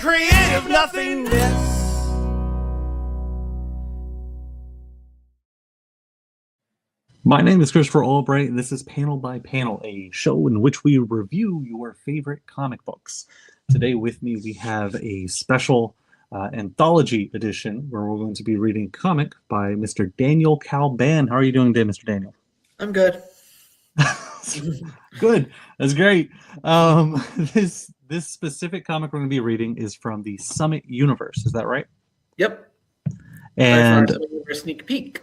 creative nothingness. My name is Christopher Albright, and this is Panel by Panel, a show in which we review your favorite comic books. Today with me we have a special anthology edition where we're going to be reading a comic by Mr. Daniel Kalban. How are you doing today, Mr. Daniel? I'm good. Good. That's great. This specific comic we're going to be reading is from the Summit universe. Is that right? Yep. And a sneak peek.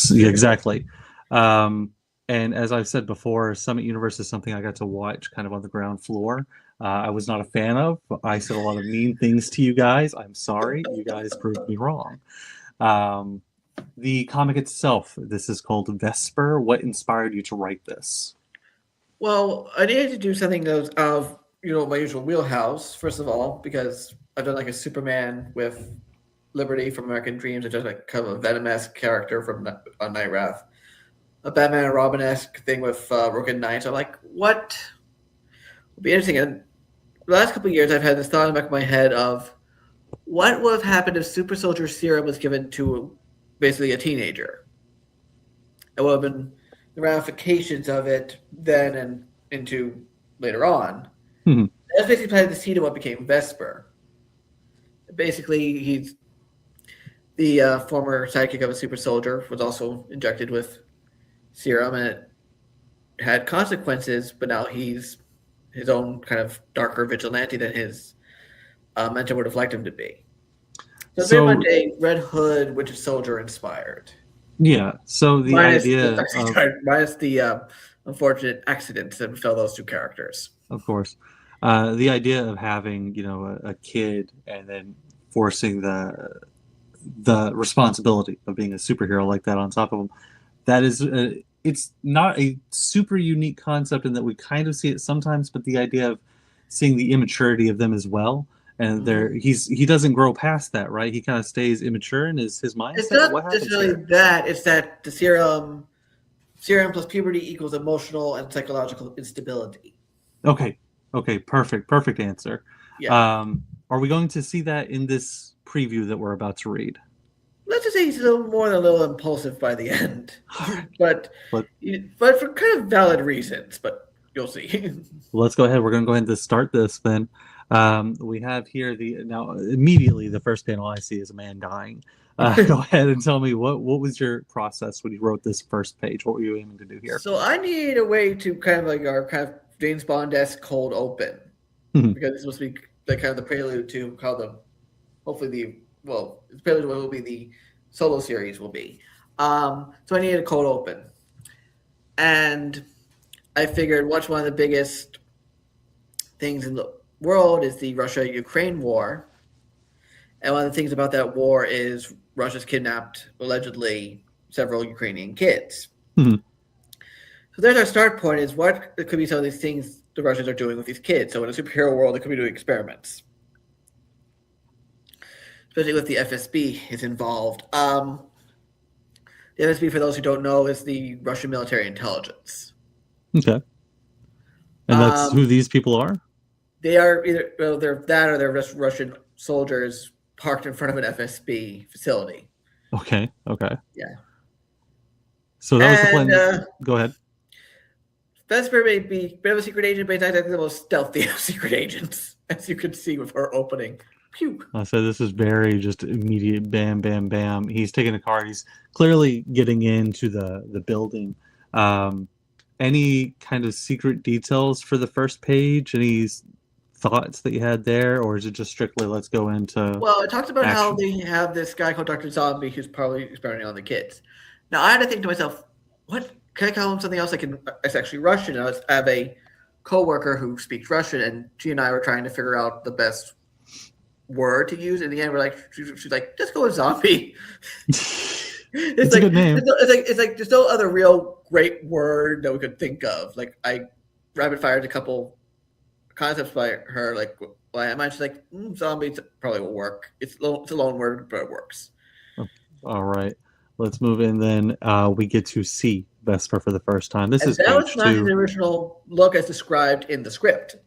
Yeah, exactly. And as I've said before, Summit Universe is something I got to watch kind of on the ground floor. I was not a fan of. I said a lot of mean things to you guys. I'm sorry. You guys proved me wrong. The comic itself, this is called Vesper. What inspired you to write this? Well, I needed to do something that was out of my usual wheelhouse, first of all, because I've done like a Superman with Liberty from American Dreams. I just like kind of a Venom-esque character from Night Wrath. A Batman and Robin-esque thing with Rogan Knight. I'm like, what would be interesting? And the last couple of years, I've had this thought in the back of my head of what would have happened if Super Soldier Serum was given to basically a teenager. It would have been the ramifications of it then and into later on. Mm-hmm. That's basically planted the seed of what became Vesper. Basically, he's the former sidekick of a super soldier, was also injected with serum, and it had consequences, but now he's his own kind of darker vigilante than his mentor would have liked him to be. So very much a Red Hood, Winter Soldier inspired. Yeah, so the idea minus the unfortunate accidents that befell those two characters. Of course. The idea of having, a kid and then forcing the responsibility of being a superhero like that on top of him, that is it's not a super unique concept in that we kind of see it sometimes, but the idea of seeing the immaturity of them as well, and he doesn't grow past that, right? He kind of stays immature in his mindset. It's not necessarily that, it's that the serum plus puberty equals emotional and psychological instability. Okay, perfect answer. Yeah. Are we going to see that in this preview that we're about to read? Let's just say he's a little more than a little impulsive by the end, but for kind of valid reasons. But you'll see. Let's go ahead. We're going to go ahead and start this then. We have here immediately the first panel I see is a man dying. Go ahead and tell me what was your process when you wrote this first page? What were you aiming to do here? So I needed a way to kind of like our kind of James Bond-esque cold open, because it's supposed to be like kind of the prelude to how it's prelude to what will be the solo series will be. So I needed a cold open, and I figured what's one of the biggest things in the world is the Russia-Ukraine war, and one of the things about that war is Russia's kidnapped allegedly several Ukrainian kids. Mm-hmm. So there's our start point, is what it could be some of these things the Russians are doing with these kids. So in a superhero world, they could be doing experiments. Especially with the FSB is involved. The FSB, for those who don't know, is the Russian military intelligence. Okay. And that's who these people are? They are they're that or they're just Russian soldiers parked in front of an FSB facility. Okay. Yeah. So that was the plan. Go ahead. Vesper may be a bit of a secret agent, but he's not exactly the most stealthy of secret agents, as you can see with her opening. Pew. So this is very just immediate bam, bam, bam. He's taking a car. He's clearly getting into the building. Any kind of secret details for the first page? Any thoughts that you had there? Or is it just strictly let's go into Well, it talks about action? how they have this guy called Dr. Zombie who's probably experimenting on the kids. Now, I had to think to myself, what? Can I call him something else? It's actually Russian. I have a coworker who speaks Russian, and she and I were trying to figure out the best word to use. In the end, we're like, she's like, just go with zombie. It's like, a good name. It's like there's no other real great word that we could think of. Like I rapid fired a couple concepts by her. Like, why am I just like zombie probably will work. It's a lone word, but it works. All right. Let's move in then. We get to see Vesper for the first time. This is that page was not 2. the original look as described in the script.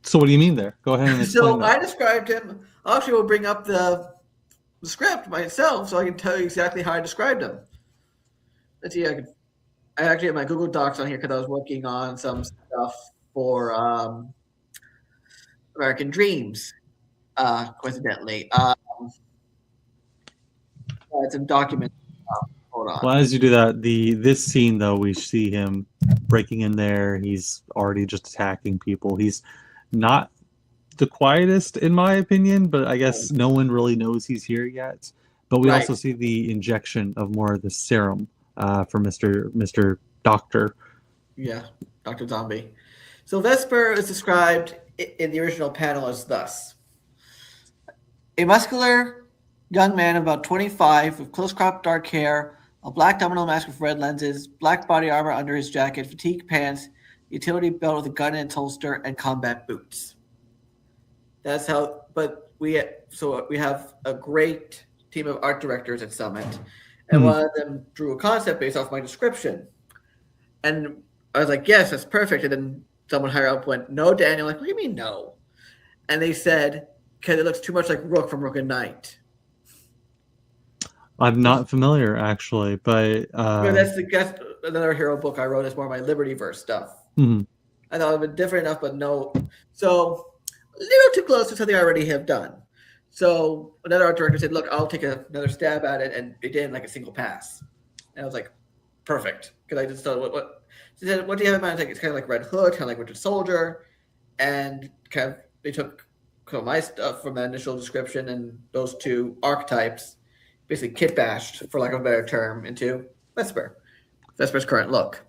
So what do you mean there? Go ahead and explain So that. I described him. I actually will bring up the script myself so I can tell you exactly how I described him. Let's see. I actually have my Google Docs on here because I was working on some stuff for American Dreams. Coincidentally, I had some documents. Hold on. Well, as you do that, this scene though, we see him breaking in there. He's already just attacking people. He's not the quietest, in my opinion, but I guess no one really knows he's here yet. But we also see the injection of more of the serum for Mr. Doctor. Yeah, Dr. Zombie. So Vesper is described in the original panel as thus: a muscular young man of about 25 with close-cropped dark hair, a black domino mask with red lenses, black body armor under his jacket, fatigue pants, utility belt with a gun in its holster, and combat boots. That's how. But we have a great team of art directors at Summit, and one of them drew a concept based off my description. And I was like, yes, that's perfect. And then someone higher up went, no, Daniel. I'm like, what do you mean no? And they said, because it looks too much like Rook from Rook and Knight. I'm not familiar, actually, but that's another hero book I wrote. It's more of my Libertyverse stuff. Mm-hmm. I thought it would be different enough, but no. So a little too close to something I already have done. So another art director said, look, I'll take another stab at it. And it did like a single pass. And I was like, perfect. Because I just thought, what? She said, what do you have in mind? It's kind of like Red Hood, kind of like Winter Soldier. And kind of they took my stuff from that initial description and those two archetypes, basically kit bashed, for lack of a better term, into Vesper's current look.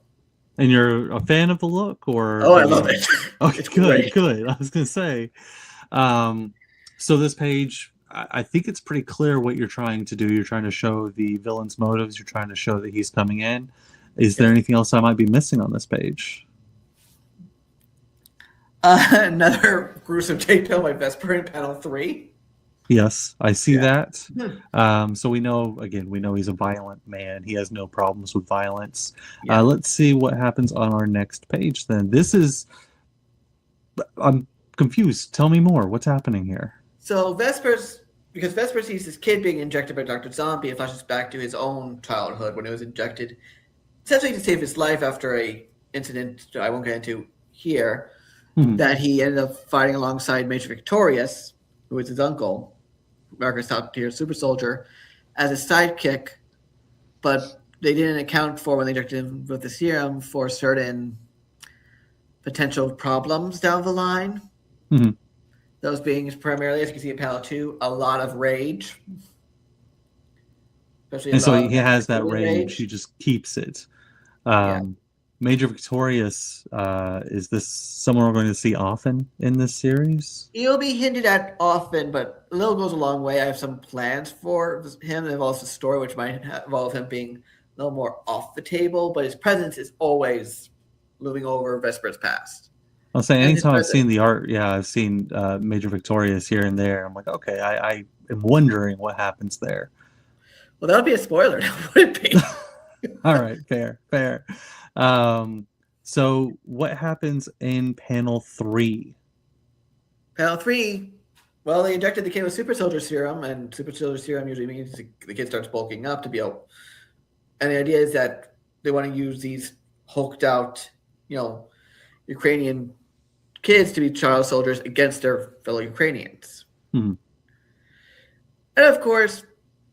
And you're a fan of the look, or? Oh, I love it. Okay, good. I was gonna say. So this page, I think it's pretty clear what you're trying to do. You're trying to show the villain's motives. You're trying to show that he's coming in. Is there anything else I might be missing on this page? Another gruesome takedown by Vesper in panel 3. Yes, I see that. So we know he's a violent man. He has no problems with violence. Yeah. Let's see what happens on our next page then. I'm confused. Tell me more. What's happening here? So Vesper sees this kid being injected by Dr. Zombie, it flashes back to his own childhood when he was injected, essentially to save his life after a incident I won't get into here, that he ended up fighting alongside Major Victorious, who was his uncle, America's top tier super soldier, as a sidekick, but they didn't account for when they injected him with the serum for certain potential problems down the line. Mm-hmm. Those being primarily, as you can see in panel 2, a lot of rage. And so he has that rage. He just keeps it. Major Victorious, is this someone we're going to see often in this series? He'll be hinted at often, but a little goes a long way. I have some plans for him that involves a story which might involve him being a little more off the table, but his presence is always looming over Vesper's past. I'll say anytime I've seen the art, I've seen Major Victorious here and there. I'm like, okay, I am wondering what happens there. Well, that would be a spoiler, would it be? All right, fair. So what happens in panel 3? Panel 3, well, they injected the kid with super soldier serum, and super soldier serum usually means the kid starts bulking up to be able. And the idea is that they want to use these hulked out, Ukrainian kids to be child soldiers against their fellow Ukrainians. Mm-hmm. And of course,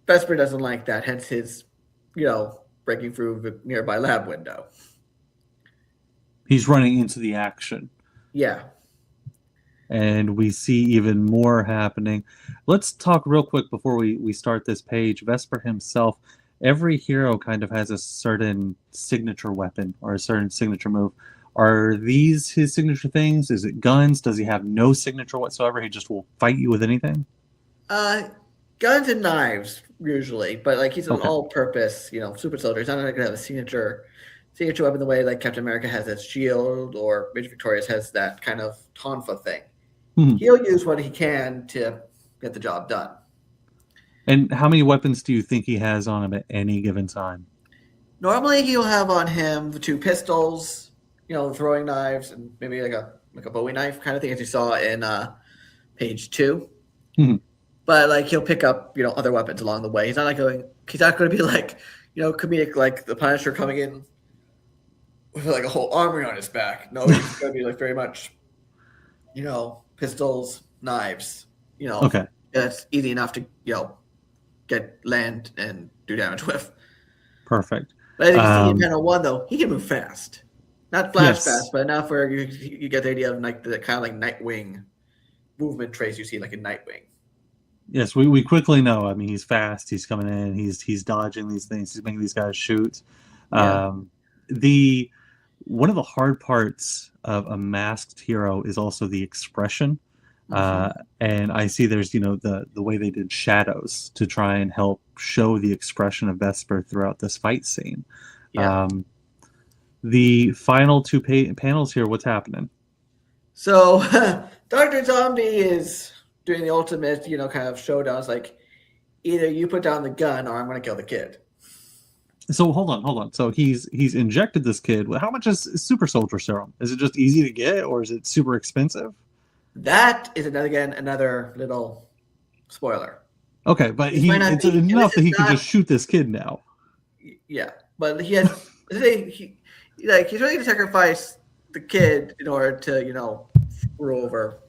Vesper doesn't like that, hence his, breaking through the nearby lab window. He's running into the action. Yeah. And we see even more happening. Let's talk real quick before we start this page. Vesper himself, every hero kind of has a certain signature weapon or a certain signature move. Are these his signature things? Is it guns? Does he have no signature whatsoever? He just will fight you with anything? Guns and knives, usually. But, he's an all-purpose, super soldier. He's not going to have a signature weapon the way, Captain America has that shield or Major Victorious has that kind of tonfa thing. Mm-hmm. He'll use what he can to get the job done. And how many weapons do you think he has on him at any given time? Normally, he'll have on him the 2 pistols, throwing knives, and maybe a like a Bowie knife kind of thing, as you saw in page 2. Mhm. But like he'll pick up, other weapons along the way. He's not going to be like, comedic like the Punisher coming in with like a whole armory on his back. No, he's going to be like very much, pistols, knives. Okay. It's easy enough to get land and do damage with. Perfect. But as you see in panel 1, though, he can move fast. Not flash Yes. fast, but enough where you get the idea of like the kind of like Nightwing movement traits you see like in Nightwing. Yes, we quickly know. I mean, he's fast. He's coming in. He's dodging these things. He's making these guys shoot. Yeah. One of the hard parts of a masked hero is also the expression. And I see there's the way they did shadows to try and help show the expression of Vesper throughout this fight scene. Yeah. The final 2 panels here. What's happening? So Dr. Zombie is doing the ultimate, kind of showdown. It's like either you put down the gun or I'm going to kill the kid. So hold on. So he's injected this kid. How much is super soldier serum? Is it just easy to get, or is it super expensive? That is another little spoiler. Okay, but it's enough that he can just shoot this kid now. Yeah, but he has he's really going to sacrifice the kid in order to screw over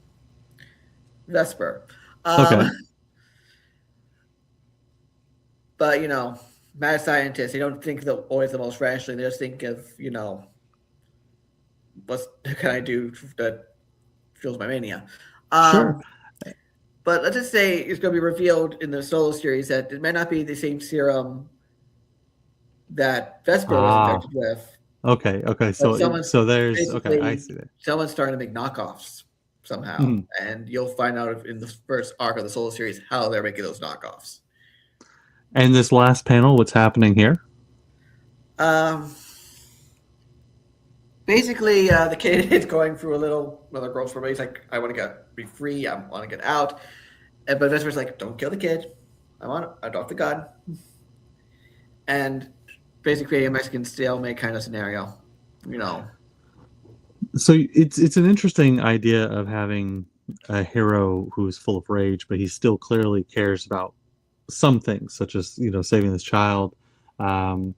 Vesper. Okay. But mad scientists, they don't think always the most rationally. They just think of what can I do that fuels my mania. Sure. But let's just say it's going to be revealed in the solo series that it might not be the same serum that Vesper was infected with. Okay. So there's I see that. Someone's starting to make knockoffs somehow, and you'll find out in the first arc of the solo series how they're making those knockoffs. And this last panel, what's happening here? Basically, the kid is going through another growth spurt. He's like, I want to be free. I want to get out. But Vesper's like, don't kill the kid. I dropped the gun. And basically a Mexican stalemate kind of scenario, So it's an interesting idea of having a hero who is full of rage, but he still clearly cares about some things, such as saving this child from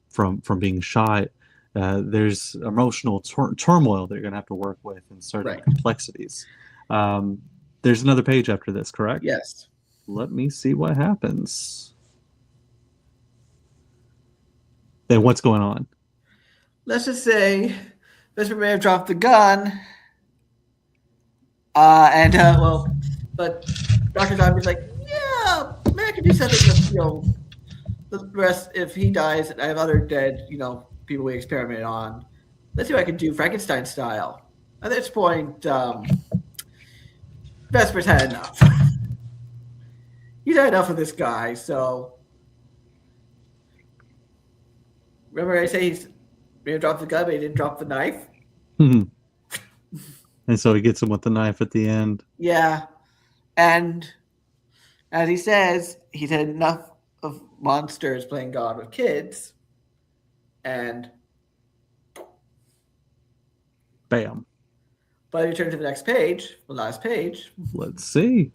being shot. There's emotional turmoil that you're going to have to work with and certain complexities. There's another page after this, correct? Yes. Let me see what happens. Then what's going on? Let's just say Vesper may have dropped the gun. But Dr. Zombie's like, yeah, maybe I could do something with, the rest. If he dies, I have other dead, people we experimented on. Let's see what I can do Frankenstein style. At this point, Vesper's had enough. He's had enough of this guy, so remember I say he's may have dropped the gun, but he didn't drop the knife? And so he gets him with the knife at the end. Yeah. And as he says, he's had enough of monsters playing God with kids. And bam. But he turns to the next page, the last page. Let's see.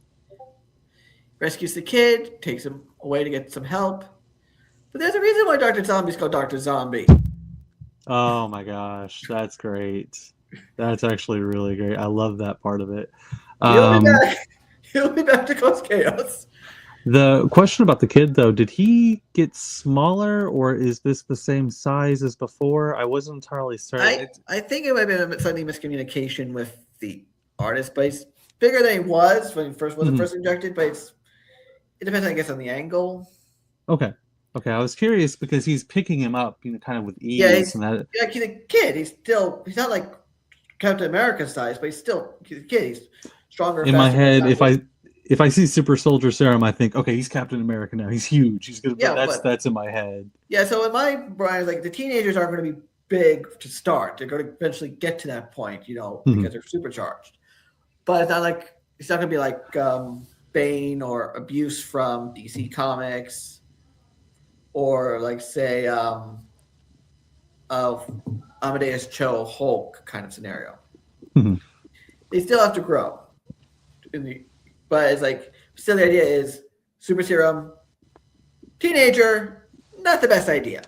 Rescues the kid, takes him away to get some help. But there's a reason why Dr. Zombie's called Dr. Zombie. Oh my gosh, that's great. That's actually really great. I love that part of it. He'll be back to cause chaos. The question about the kid, though, did he get smaller, or is this the same size as before? I wasn't entirely certain. I think it might have been a slightly miscommunication with the artist, but he's bigger than he was when he first injected. But it depends, I guess, on the angle. Okay. I was curious because he's picking him up, kind of with ease. Yeah, he's a kid. He's not like Captain America size, but he's a kid. He's stronger. In my head, if I see Super Soldier Serum, I think, okay, he's Captain America now. He's huge. He's gonna. That's in my head. Yeah. So in my brain, like the teenagers aren't going to be big to start. They're going to eventually get to that point, because they're supercharged. But it's not going to be like Bane or Abuse from DC Comics. Or like say Amadeus Cho Hulk kind of scenario. They still have to grow. But it's like, still the idea is super serum, teenager, not the best idea.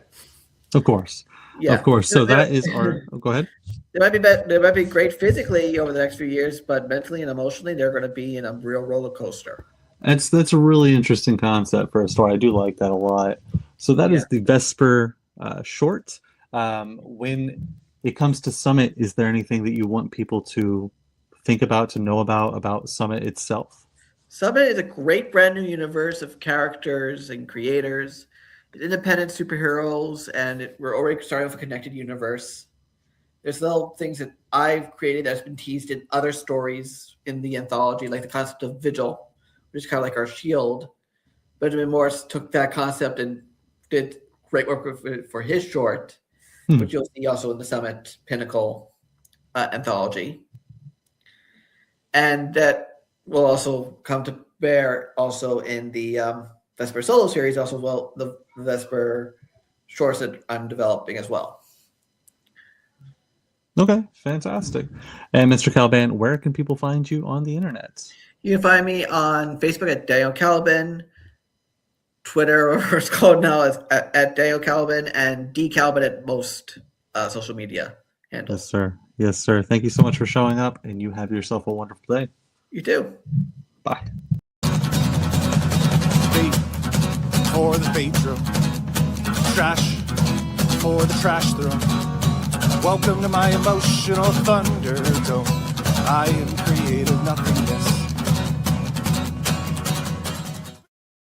Of course. Yeah. Of course. So that is our. Oh, go ahead. They might be great physically over the next few years, but mentally and emotionally, they're going to be in a real roller coaster. That's a really interesting concept for a story. I do like that a lot. So that is the Vesper short. When it comes to Summit, is there anything that you want people to think about, to know about Summit itself? Summit is a great brand new universe of characters and creators, independent superheroes, and we're already starting with a connected universe. There's little things that I've created that's been teased in other stories in the anthology, like the concept of Vigil, which is kind of like our shield. Benjamin Morris took that concept and did great work with it for his short, which you'll see also in the Summit Pinnacle anthology. And that will also come to bear also in the Vesper solo series, also well the Vesper shorts that I'm developing as well. Okay, fantastic. And Mr. Kalban, where can people find you on the internet? You can find me on Facebook at Daniel Kalban, Twitter, or it's called now as at Daniel Kalban, and D Kalban at most social media handles. Yes, sir. Yes, sir. Thank you so much for showing up, and you have yourself a wonderful day. You too. Bye. Bait for the bait drill. Trash for the trash throw. Welcome to my emotional thunderdome. I am creative nothingness.